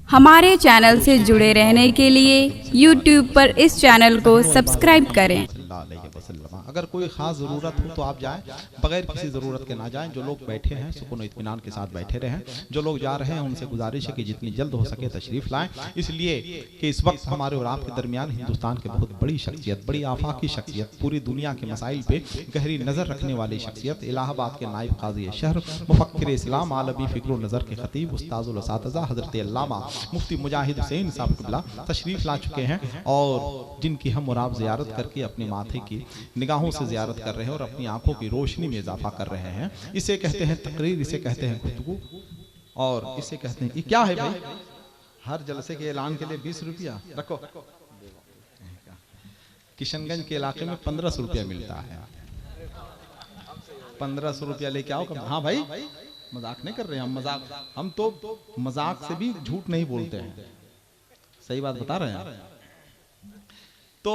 हमारे चैनल से जुड़े रहने के लिए YouTube पर इस चैनल को सब्सक्राइब करें। अगर कोई ख़ास ज़रूरत हो तो आप जाएं, बगैर किसी ज़रूरत के ना जाएं। जो लोग बैठे हैं सुकून इत्मीनान के साथ बैठे रहें। जो लोग जा रहे हैं उनसे गुजारिश है कि जितनी जल्द हो सके तशरीफ़ लाएं, इसलिए कि इस वक्त हमारे और आपके दरमियान हिंदुस्तान की बहुत बड़ी शख्सियत, बड़ी आफाकी शख्सियत, पूरी दुनिया के मसाइल पे गहरी नज़र रखने वाली शख्सियत, इलाहाबाद के नायब काज़ी शहर, मुफक्किर इस्लाम, आलमी फ़िक्र नज़र के खतीब, उस्ताज़ुल असातिज़ा हज़रत अल्लामा मुफ्ती मुजाहिद हुसैन साहब क़िबला तशरीफ़ ला चुके हैं और जिनकी हम और आप ज़ियारत करके अपने माथे की निगाहों से ज़ियारत कर रहे हैं और अपनी आंखों की रोशनी में इजाफा कर रहे हैं। इसे कहते हैं तकरीर, इसे कहते हैं गुफ्तगू और इसे कहते हैं, ये क्या है भाई? हर जलसे के ऐलान के लिए 20 रुपया रखो। किशनगंज के इलाके में 1500 रुपया मिलता है। 1500 रुपया लेके आओ। हाँ भाई, मजाक नहीं कर रहे हम, हम तो मजाक से भी झूठ नहीं बोलते हैं, सही बात बता रहे हैं। तो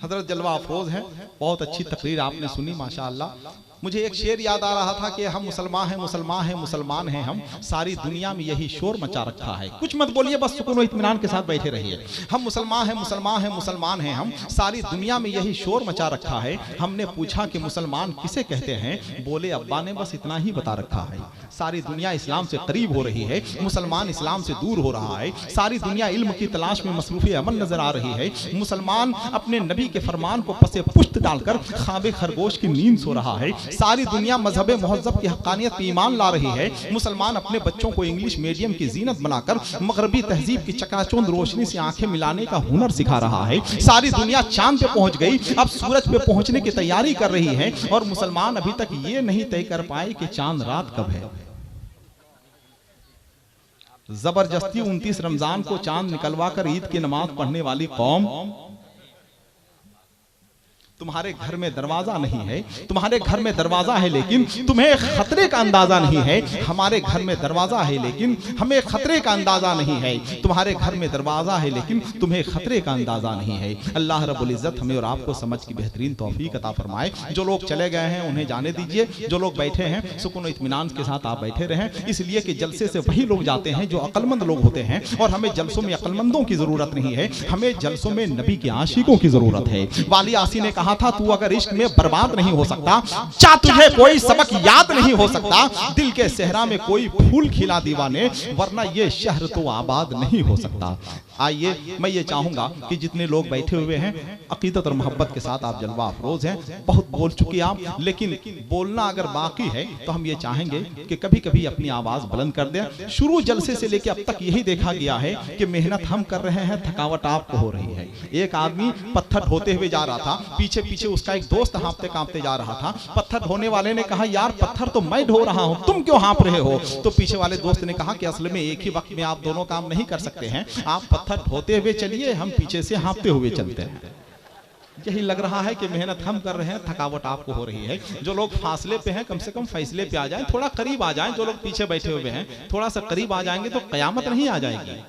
हजरत जलवा अफरोज हैं, बहुत अच्छी तकरीर आपने सुनी माशाअल्लाह। मुझे एक शेर याद आ रहा था कि हम मुसलमान हैं, मुसलमान हैं, मुसलमान हैं हम, सारी दुनिया में यही शोर मचा रखा है। कुछ मत बोलिए, बस सुकून और इत्मीनान के साथ बैठे रहिए। हम मुसलमान हैं, मुसलमान हैं, मुसलमान हैं हम, सारी दुनिया में यही शोर मचा रखा है। हमने पूछा कि मुसलमान किसे कहते हैं, बोले अब्बा ने बस इतना ही बता रखा है। सारी दुनिया इस्लाम से करीब हो रही है, मुसलमान इस्लाम से दूर हो रहा है। सारी दुनिया इल्म की तलाश में मसरूफ़ अमल नजर आ रही है। मुसलमान अपने नबी के फरमान को पसे पुश्त डालकर ख्वाबे खरगोश की नींद सो रहा है। सारी दुनिया मजहब मुहज़्ज़ब की हक़ानियत पे ईमान ला रही है। मुसलमान अपने बच्चों को इंग्लिश मीडियम की जीनत बनाकर मगरबी तहजीब की चकाचौंध रोशनी से आंखें मिलाने का हुनर सिखा रहा है। सारी दुनिया चांद पे पहुंच गई, अब सूरज पे पहुंचने की तैयारी कर रही है और मुसलमान अभी तक ये नहीं तय कर पाए कि चांद रात कब है। जबरदस्ती 29 रमजान को चांद निकलवा कर ईद की नमाज पढ़ने वाली कौम, तुम्हारे घर में दरवाजा नहीं है, तुम्हारे घर में दरवाजा है लेकिन तुम्हें खतरे का अंदाजा नहीं है। हमारे घर में दरवाजा है लेकिन हमें खतरे का अंदाजा नहीं है। तुम्हारे घर में दरवाजा है लेकिन तुम्हें खतरे का अंदाजा नहीं है। अल्लाह रब्बुल इज्जत हमें और आपको समझ की बेहतरीन तौफीक अता फरमाए। जो लोग चले गए हैं उन्हें जाने दीजिए, जो लोग बैठे हैं सुकून इत्मीनान के साथ आप बैठे रहें, इसलिए कि जलसे से वही लोग जाते हैं जो अक्लमंद लोग होते हैं और हमें जलसों में अक्लमंदों की जरूरत नहीं है, हमें जलसों में नबी के आशिकों की जरूरत है। वाली आसी ने कहा था, तू अगर इश्क में बर्बाद नहीं हो सकता, क्या तुझे कोई सबक याद नहीं हो सकता? दिल के सहरा में कोई फूल खिला दीवाने, वरना ये शहर तो आबाद नहीं हो सकता। आइए, मैं ये चाहूंगा कि जितने लोग बैठे हुए हैं अकीदत और मोहब्बत के साथ आप जलवा अफरोज हैं। बहुत बोल चुके आप, लेकिन बोलना अगर बाकी है तो हम ये चाहेंगे कि कभी कभी अपनी आवाज बुलंद कर दें। शुरू जलसे से लेकर अब तक यही देखा गया है कि मेहनत हम कर रहे हैं, थकावट आपको हो रही है। एक आदमी पत्थर ढोते हुए जा रहा था, पीछे पीछे उसका एक दोस्त हाँफते कांपते जा रहा था। पत्थर ढोने वाले ने कहा, यार पत्थर तो मैं ढो रहा हूं, तुम क्यों हाँफ रहे हो? तो पीछे वाले दोस्त ने कहा कि असल में एक ही वक्त में आप दोनों काम नहीं कर सकते हैं, आप पत्थर ढोते हुए चलिए, हम पीछे से हाँफते हुए चलते हैं। यही लग रहा है कि मेहनत हम कर रहे हैं, थकावट आपको हो रही है। जो लोग फासले पे हैं कम से कम फैसले पे आ जाएं, थोड़ा करीब आ जाएं। जो लोग पीछे बैठे हुए हैं थोड़ा सा करीब आ जाएंगे तो कयामत नहीं आ जाएगी।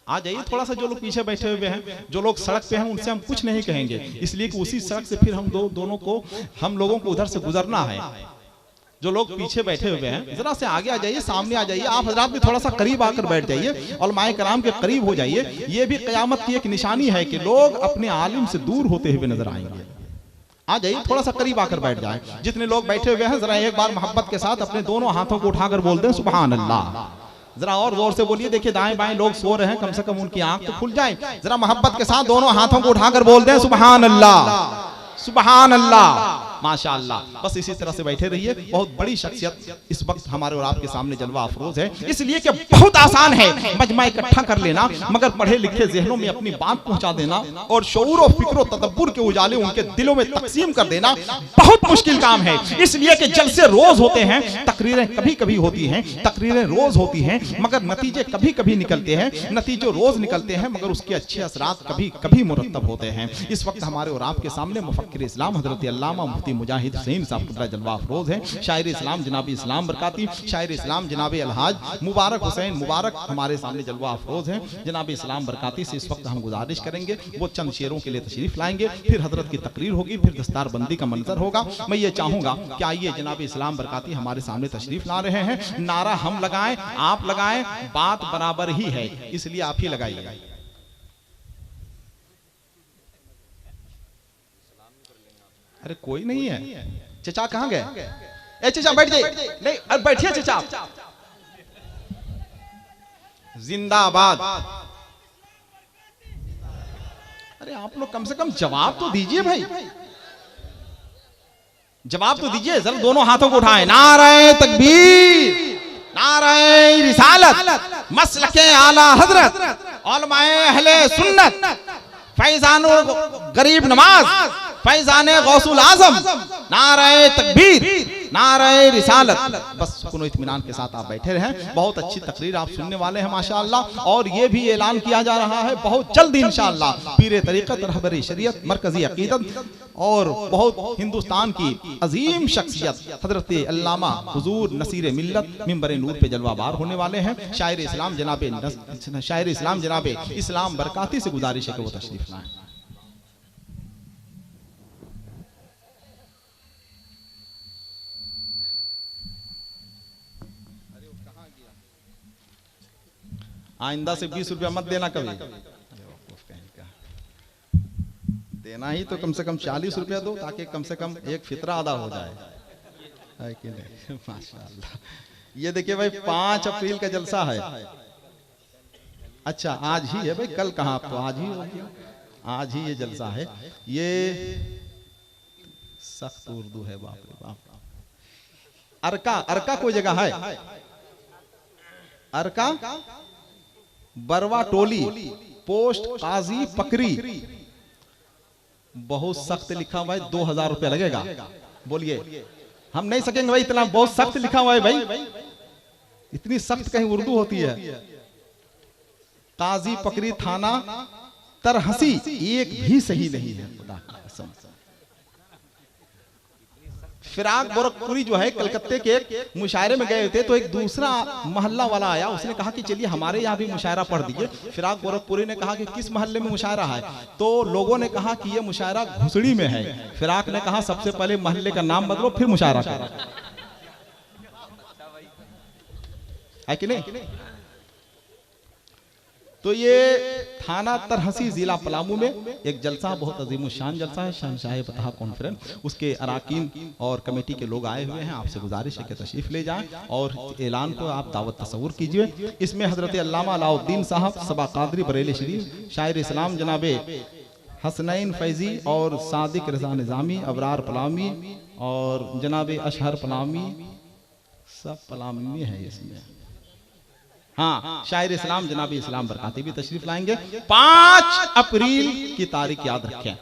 आ जाइए थोड़ा सा। जो लोग पीछे बैठे हुए हैं, जो लोग सड़क पे हैं, उनसे हम कुछ नहीं कहेंगे, इसलिए कि उसी सड़क से फिर हम हम लोगों को उधर से गुजरना है। जो लोग पीछे बैठे हुए हैं जरा से आगे आ जाइए, सामने आ जाइए। आप हजरात भी थोड़ा सा करीब आकर बैठ जाइए, उलमाए कराम के करीब हो जाइए। ये भी क़यामत की एक निशानी है कि लोग अपने आलिम से दूर होते हुए नजर आएंगे। आ जाइए, थोड़ा सा करीब आकर बैठ जाएं। जितने लोग बैठे हुए हैं जरा एक बार मोहब्बत के साथ अपने दोनों हाथों को उठाकर बोल दें सुभान अल्लाह। जरा और जोर से बोलिए। देखिए दाएं बाएं लोग सो रहे हैं, कम से कम उनकी आंख तो खुल जाए। जरा मोहब्बत के साथ दोनों हाथों को उठाकर बोल दें सुभान अल्लाह, सुभान अल्लाह, माशाअल्लाह। बस इसी तरह से बैठे रहिए। बहुत बड़ी शख्सियत इस वक्त हमारे और आपके सामने जलवा अफरोज है, इसलिए कि बहुत आसान है मजमा इकट्ठा कर लेना, मगर पढ़े लिखे ज़हनों में अपनी बात पहुंचा देना और शऊर और फिक्र और तदब्बुर के उजाले उनके दिलों में तकसीम कर देना बहुत मुश्किल काम है। इसलिए कि जलसे रोज होते हैं, तकरीरें कभी कभी होती हैं, तकरीरें रोज होती हैं, मगर नतीजे कभी कभी निकलते हैं। नतीजे रोज निकलते हैं मगर उसके अच्छे असरात कभी कभी मुरतब होते हैं। इस वक्त हमारे और आपके सामने मुफक्किर इस्लाम हजरत अल्लामा मुफ्ती मुजाहिद हुसैन साहब किबला जलवा अफरोज हैं। शायर इस्लाम जनाब इस्लाम बरकाती, शायर इस्लाम जनाब अलहाज मुबारक हुसैन मुबारक हमारे सामने जलवा अफरोज हैं। जनाब इस्लाम बरकाती से इस वक्त हम गुजारिश करेंगे वो चंद शेरों के लिए तशरीफ लाएंगे, फिर हजरत की तकरीर होगी, फिर दस्तारबंदी का मंजर होगा। मैं ये चाहूंगा कि आइए जनाब इस्लाम बरकाती हमारे सामने तशरीफ ला रहे हैं। नारा हम लगाएं, आप लगाएं, बात बराबर ही है, इसलिए आप ही लगाइएगा। अरे कोई नहीं है। चचा कहाँ गए? ए चचा बैठ जाइए। नहीं अब बैठिए चचा। जिंदाबाद। अरे आप लोग कम से कम जवाब तो दीजिए भाई, जवाब तो दीजिए। जरा दोनों हाथों को उठाएं। नारे तकबीर, नारे रिसालत, मसलके आला हजरत, उलमाए अहले सुन्नत, फैजानो गरीब नवाज, फैजाने गौसुल आजम, नारे तकबीर, नारे रिसालत। बस सुकून और इत्मीनान के साथ आप बैठे रहें। बहुत अच्छी तकरीर आप सुनने वाले हैं माशाअल्लाह। और ये भी ऐलान किया जा रहा है बहुत जल्द इंशाअल्लाह पीरे तरीक़त, रहबरे शरीयत, मरकजी अकीदत और बहुत हिंदुस्तान की अजीम शख्सियत हजरत अल्लामा हुजूर नसीर मिल्लत मिंबर नूर पे जलवाबार होने वाले हैं। शायर इस्लाम जनाबे इस्लाम बरकाती से गुजारिश है कि वो तशरीफ लाएं। आइंदा से 20 रुपया मत देना कभी, देना ही तो कम से कम 40 रुपया दो, ताकि कम से कम एक फितरा अदा हो जाए, है कि नहीं? माशाअल्लाह। ये देखिए भाई 5 अप्रैल का जलसा है। अच्छा आज ही है भाई, कल कहाँ? तो आज ही हो गया, आज ही ये जलसा है। ये सख्त उर्दू है, बाप रे बाप। अरका, अरका कोई जगह है? अरका बरवा टोली, पोस्ट काजी पकरी। बहुत सख्त लिखा हुआ है, 2000 रुपया लगेगा। बोलिए हम नहीं सकेंगे भाई इतना, बहुत सख्त लिखा हुआ है भाई। इतनी सख्त कहीं उर्दू होती है? काजी पकरी थाना तरहसी, एक भी सही नहीं है खुदा की कसम। फिराक गोरखपुरी जो है कलकत्ते के एक मुशायरे में गए थे, तो एक दूसरा मोहल्ला वाला आया, उसने कहा कि चलिए हमारे यहाँ भी मुशायरा पढ़ दीजिए। फिराक गोरखपुरी ने कहा कि किस मोहल्ले में मुशायरा है? तो लोगों ने कहा कि ये मुशायरा घुसड़ी में है। फिराक ने कहा सबसे पहले मोहल्ले का नाम बदलो फिर मुशायरा करो, है कि नहीं? तो ये थाना तरहसी जिला पलामू में एक जलसा, बहुत अजीमुशान जलसा है, शहंशाह फतह कॉन्फ्रेंस। उसके अराकीन और कमेटी के लोग आए हुए हैं। आपसे गुजारिश है कि तशरीफ ले जाएं और ऐलान को आप दावत तस्वुर कीजिए। इसमें हजरत अल्लामा अलाउद्दीन साहब सबा कादरी बरेली शरीफ, शायर इस्लाम जनाबे हसनैन फैजी और सादिक रजा निज़ामी, अबरार पलामी और जनाबे अशहर पलामी, सब पलामी में है इसमें। हाँ, शायर इस्लाम जनाबी इस्लाम बरकाती भी तशरीफ लाएंगे। 5 अप्रैल की तारीख याद रखें।